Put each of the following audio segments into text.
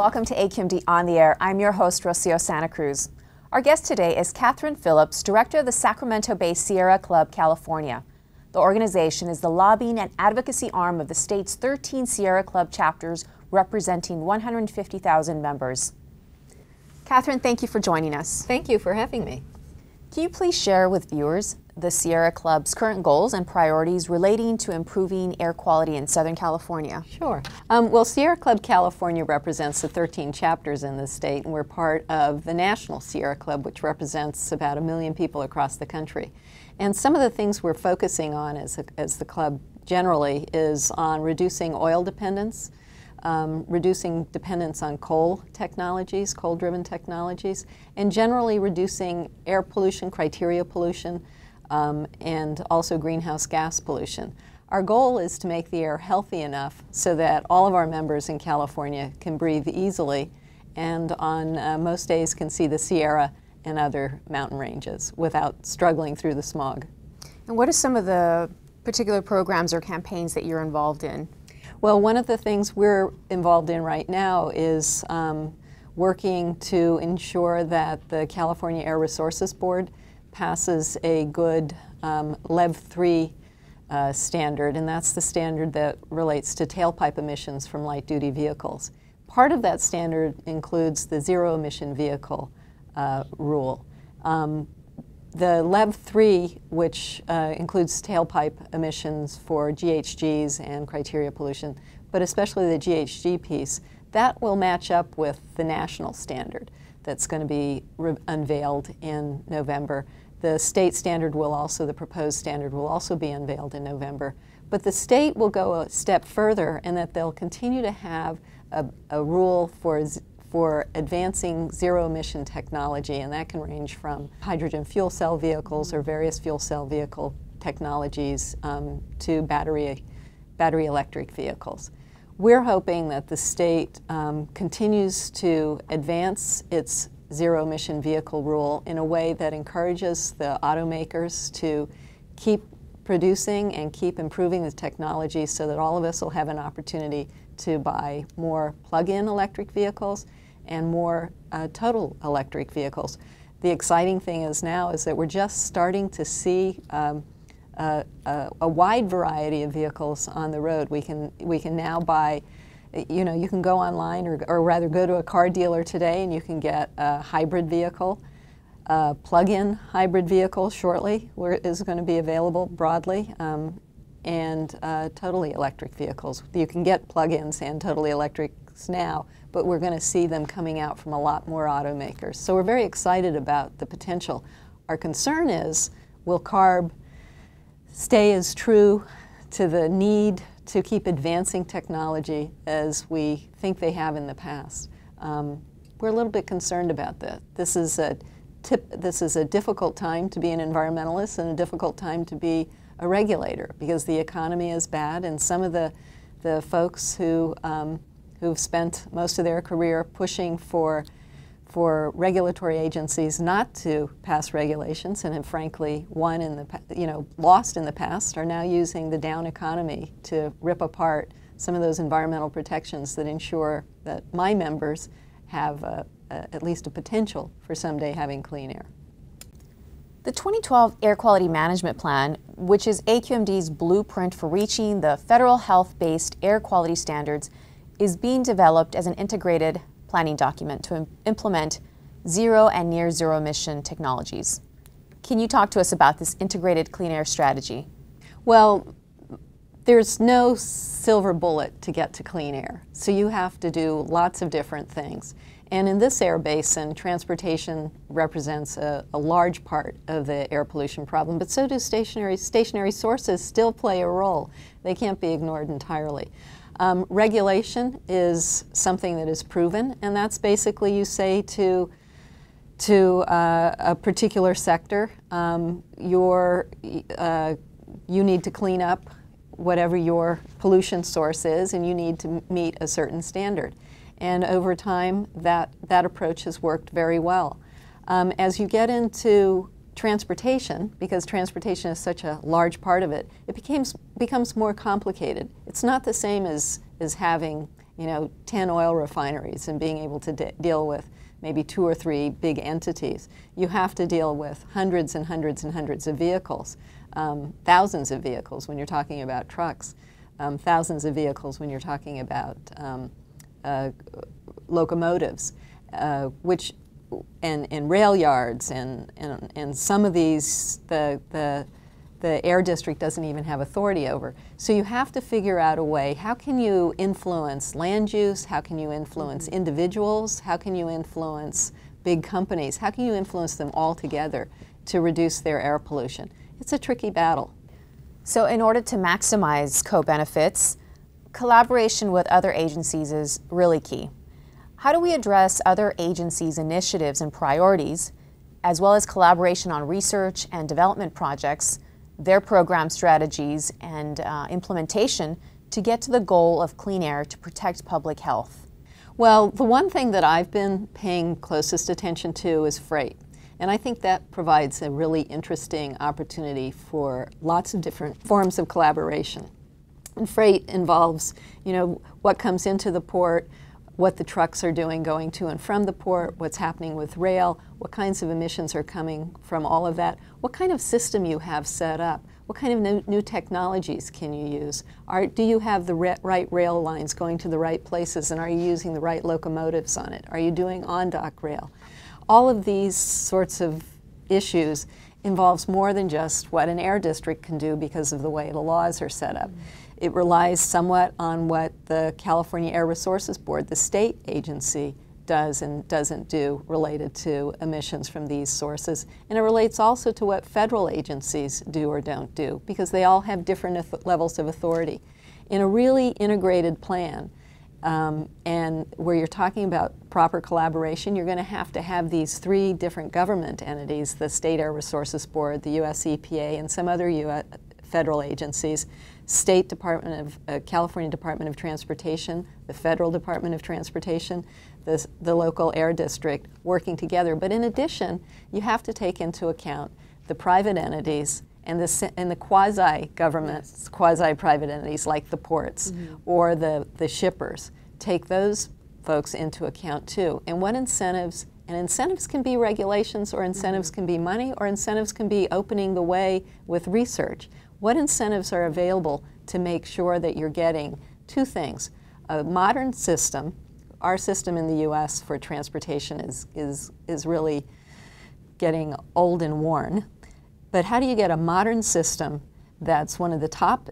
welcome to AQMD On the Air. I'm your host, Rocio Santa Cruz. Our guest today is Kathryn Phillips, director of the Sacramento-based Sierra Club California. The organization is the lobbying and advocacy arm of the state's 13 Sierra Club chapters, representing 150,000 members. Kathryn, thank you for joining us. Thank you for having me. Can you please share with viewers the Sierra Club's current goals and priorities relating to improving air quality in Southern California? Sure. Well, Sierra Club California represents the 13 chapters in the state, and we're part of the National Sierra Club, which represents about 1 million people across the country. And some of the things we're focusing on as the club generally is on reducing oil dependence, reducing dependence on coal technologies, coal-driven technologies, and generally reducing air pollution, criteria pollution, and also greenhouse gas pollution. Our goal is to make the air healthy enough so that all of our members in California can breathe easily and on most days can see the Sierra and other mountain ranges without struggling through the smog. And what are some of the particular programs or campaigns that you're involved in? Well, one of the things we're involved in right now is working to ensure that the California Air Resources Board passes a good Lev 3 standard, and that's the standard that relates to tailpipe emissions from light-duty vehicles. Part of that standard includes the zero-emission vehicle rule. The Lev 3, which includes tailpipe emissions for GHGs and criteria pollution, but especially the GHG piece, that will match up with the national standard that's going to be unveiled in November. The state standard will also, the proposed standard will also be unveiled in November. But the state will go a step further in that they'll continue to have a rule for advancing zero-emission technology, and that can range from hydrogen fuel cell vehicles or various fuel cell vehicle technologies to battery electric vehicles. We're hoping that the state continues to advance its zero-emission vehicle rule in a way that encourages the automakers to keep producing and keep improving the technology so that all of us will have an opportunity to buy more plug-in electric vehicles and more total electric vehicles. The exciting thing is now is that we're just starting to see a wide variety of vehicles on the road. We can now buy, you can go online or rather go to a car dealer today and you can get a hybrid vehicle. Plug-in hybrid vehicle shortly is going to be available broadly, and totally electric vehicles. You can get plug-ins and totally electrics now, but we're going to see them coming out from a lot more automakers. So we're very excited about the potential. Our concern is, will CARB stay as true to the need to keep advancing technology as we think they have in the past? We're a little bit concerned about that. This is a difficult time to be an environmentalist and a difficult time to be a regulator because the economy is bad, and some of the folks who've spent most of their career pushing for regulatory agencies not to pass regulations and have frankly lost in the past are now using the down economy to rip apart some of those environmental protections that ensure that my members have at least a potential for someday having clean air. The 2012 Air Quality Management Plan, which is AQMD's blueprint for reaching the federal health-based air quality standards, is being developed as an integrated planning document to implement zero and near zero emission technologies. Can you talk to us about this integrated clean air strategy? Well, there's no silver bullet to get to clean air, so you have to do lots of different things. And in this air basin, transportation represents a large part of the air pollution problem, but so do stationary sources still play a role. They can't be ignored entirely. Regulation is something that is proven, and that's basically you say to a particular sector, you need to clean up whatever your pollution source is, and you need to meet a certain standard. And over time, that approach has worked very well. As you get into transportation, because transportation is such a large part of it, it becomes more complicated. It's not the same as having 10 oil refineries and being able to deal with maybe 2 or 3 big entities. You have to deal with hundreds and hundreds and hundreds of vehicles, thousands of vehicles when you're talking about trucks, thousands of vehicles when you're talking about locomotives, and rail yards, and some of these the Air District doesn't even have authority over. So you have to figure out a way, how can you influence land use, how can you influence individuals, how can you influence big companies, how can you influence them all together to reduce their air pollution? It's a tricky battle. So in order to maximize co-benefits, collaboration with other agencies is really key. How do we address other agencies' initiatives and priorities, as well as collaboration on research and development projects, their program strategies and implementation to get to the goal of clean air to protect public health? Well, the one thing that I've been paying closest attention to is freight. And I think that provides a really interesting opportunity for lots of different forms of collaboration. And freight involves, what comes into the port, what the trucks are doing going to and from the port, what's happening with rail, what kinds of emissions are coming from all of that, what kind of system you have set up, what kind of new technologies can you use, do you have the right rail lines going to the right places, and are you using the right locomotives on it, are you doing on-dock rail? All of these sorts of issues involves more than just what an air district can do because of the way the laws are set up. It relies somewhat on what the California Air Resources Board, the state agency, does and doesn't do related to emissions from these sources. And it relates also to what federal agencies do or don't do, because they all have different levels of authority. In a really integrated plan, and where you're talking about proper collaboration, you're going to have these 3 different government entities, the State Air Resources Board, the US EPA, and some other federal agencies, State Department of, California Department of Transportation, the Federal Department of Transportation, the local air district working together. But in addition, you have to take into account the private entities and the quasi-government, quasi-private entities like the ports or the shippers. Take those folks into account too. And what incentives, and incentives can be regulations, or incentives can be money, or incentives can be opening the way with research. What incentives are available to make sure that you're getting 2 things? A modern system. Our system in the US for transportation is really getting old and worn. But how do you get a modern system that's one of the top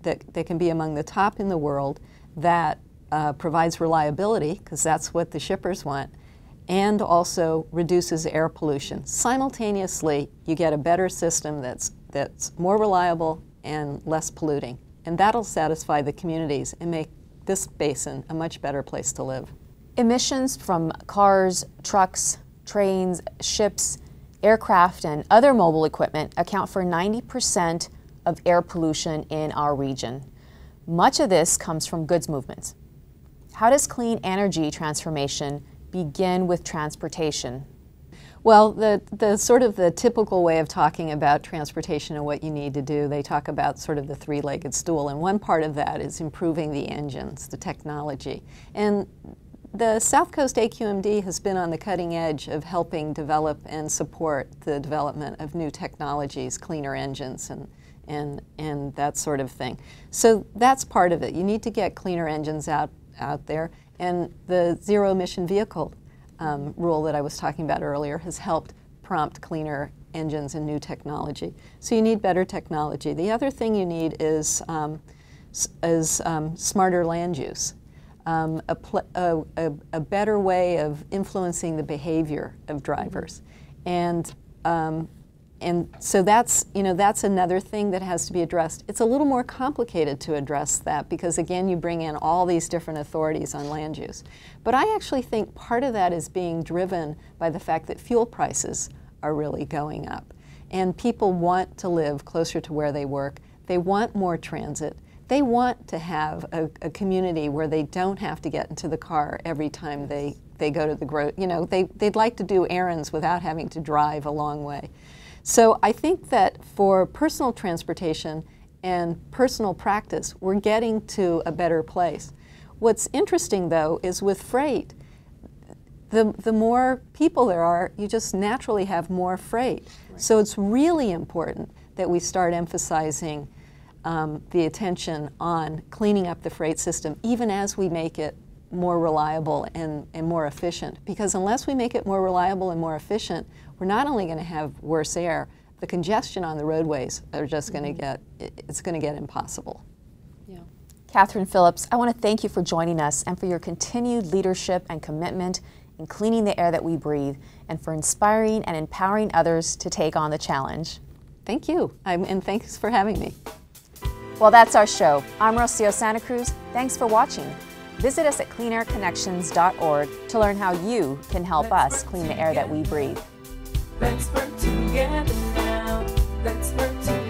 that can be among the top in the world, that provides reliability, because that's what the shippers want, and also reduces air pollution? Simultaneously, you get a better system that's more reliable and less polluting. And that'll satisfy the communities and make this basin a much better place to live. Emissions from cars, trucks, trains, ships, aircraft, and other mobile equipment account for 90% of air pollution in our region. Much of this comes from goods movements. How does clean energy transformation begin with transportation? Well, the sort of the typical way of talking about transportation and what you need to do, they talk about sort of the 3-legged stool, and one part of that is improving the engines, the technology. And the South Coast AQMD has been on the cutting edge of helping develop and support the development of new technologies, cleaner engines, and that sort of thing. So that's part of it. You need to get cleaner engines out there, and the zero-emission vehicle rule that I was talking about earlier has helped prompt cleaner engines and new technology. So you need better technology. The other thing you need is smarter land use, a better way of influencing the behavior of drivers, and so that's another thing that has to be addressed. It's a little more complicated to address that because, again, you bring in all these different authorities on land use. But I actually think part of that is being driven by the fact that fuel prices are really going up. And people want to live closer to where they work. They want more transit. They want to have a community where they don't have to get into the car every time they go to the they'd like to do errands without having to drive a long way. So I think that for personal transportation and personal practice, we're getting to a better place. What's interesting, though, is with freight, the more people there are, you just naturally have more freight. Right. So it's really important that we start emphasizing the attention on cleaning up the freight system, even as we make it more reliable and more efficient. Because unless we make it more reliable and more efficient, we're not only going to have worse air, the congestion on the roadways are just going to get, it's going to get impossible. Yeah. Kathryn Phillips, I want to thank you for joining us and for your continued leadership and commitment in cleaning the air that we breathe, and for inspiring and empowering others to take on the challenge. Thank you, and thanks for having me. Well, that's our show. I'm Rocio Santa Cruz. Thanks for watching. Visit us at cleanairconnections.org to learn how you can help us clean the air that we breathe. Let's work together now. Let's work together.